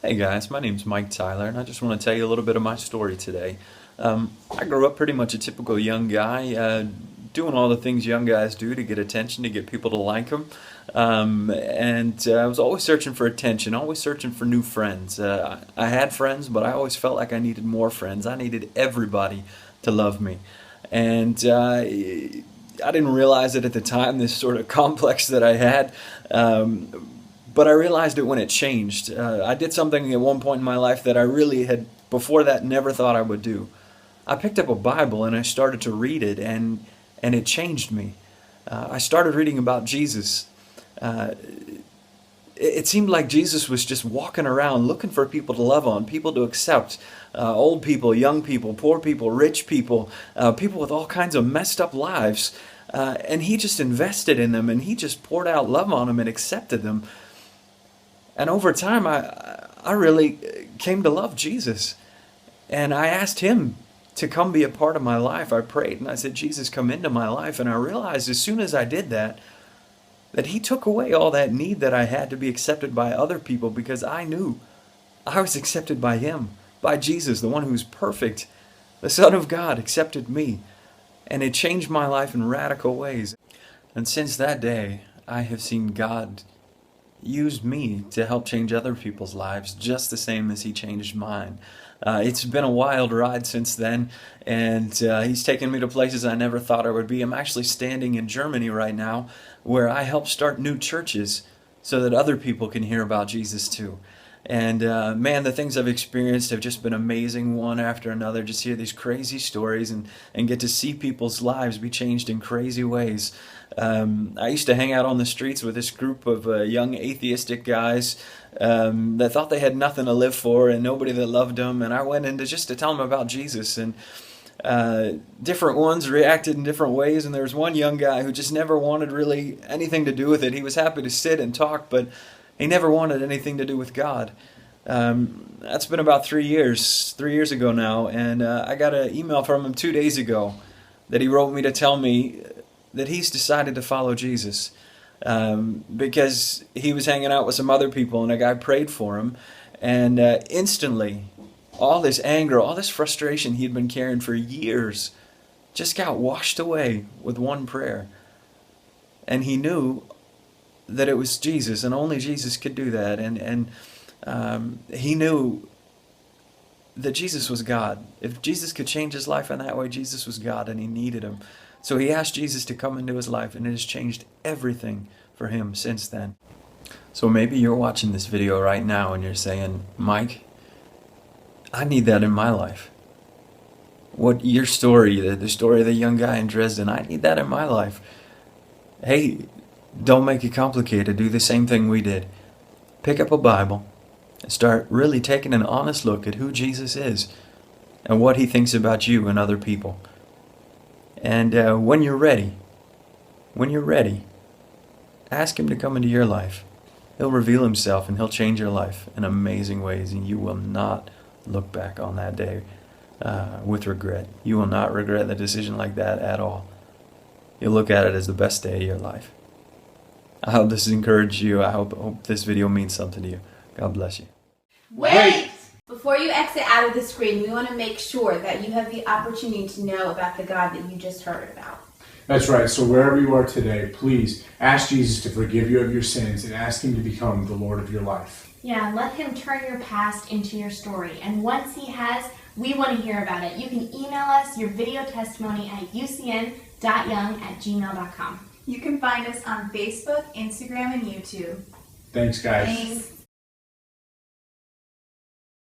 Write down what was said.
Hey guys, my name's Mike Tyler, and I just want to tell you a little bit of my story today. I grew up pretty much a typical young guy, doing all the things young guys do to get attention, to get people to like them. And I was always searching for attention, always searching for new friends. I had friends, but I always felt like I needed more friends. I needed everybody to love me. And I didn't realize it at the time, this sort of complex that I had. But I realized it when it changed. I did something at one point in my life that I really had, before that, never thought I would do. I picked up a Bible and I started to read it, and it changed me. I started reading about Jesus. It seemed like Jesus was just walking around looking for people to love on, people to accept. Old people, young people, poor people, rich people, people with all kinds of messed up lives. And he just invested in them, and he just poured out love on them and accepted them. And over time, I really came to love Jesus. And I asked him to come be a part of my life. I prayed and I said, Jesus, come into my life. And I realized as soon as I did that he took away all that need that I had to be accepted by other people, because I knew I was accepted by him, by Jesus, the one who's perfect. The Son of God accepted me. And it changed my life in radical ways. And since that day, I have seen God used me to help change other people's lives just the same as he changed mine. It's been a wild ride since then, and he's taken me to places I never thought I would be. I'm actually standing in Germany right now, where I help start new churches so that other people can hear about Jesus too. And man, the things I've experienced have just been amazing, one after another. Just hear these crazy stories and get to see people's lives be changed in crazy ways. I used to hang out on the streets with this group of young atheistic guys that thought they had nothing to live for and nobody that loved them. And I went in just to tell them about Jesus. And different ones reacted in different ways. And there was one young guy who just never wanted really anything to do with it. He was happy to sit and talk, but he never wanted anything to do with God. That's been about 3 years ago now, and I got an email from him 2 days ago that he wrote me to tell me that he's decided to follow Jesus, because he was hanging out with some other people, and a guy prayed for him, and instantly, all this anger, all this frustration he'd been carrying for years just got washed away with one prayer. And he knew that it was Jesus, and only Jesus could do that. And he knew that Jesus was God. If Jesus could change his life in that way, Jesus was God, and he needed him. So he asked Jesus to come into his life, and it has changed everything for him since then. So maybe you're watching this video right now, and you're saying, Mike, I need that in my life. What your story, the story of the young guy in Dresden, I need that in my life. Hey, don't make it complicated. Do the same thing we did. Pick up a Bible and start really taking an honest look at who Jesus is and what he thinks about you and other people. And when you're ready, ask him to come into your life. He'll reveal himself, and he'll change your life in amazing ways, and you will not look back on that day with regret. You will not regret the decision like that at all. You'll look at it as the best day of your life. I hope this has encouraged you. I hope this video means something to you. God bless you. Wait! Before you exit out of the screen, we want to make sure that you have the opportunity to know about the God that you just heard about. That's right. So wherever you are today, please ask Jesus to forgive you of your sins and ask him to become the Lord of your life. Yeah, let him turn your past into your story. And once he has, we want to hear about it. You can email us your video testimony at ucn.young@gmail.com. You can find us on Facebook, Instagram, and YouTube. Thanks, guys. Thanks.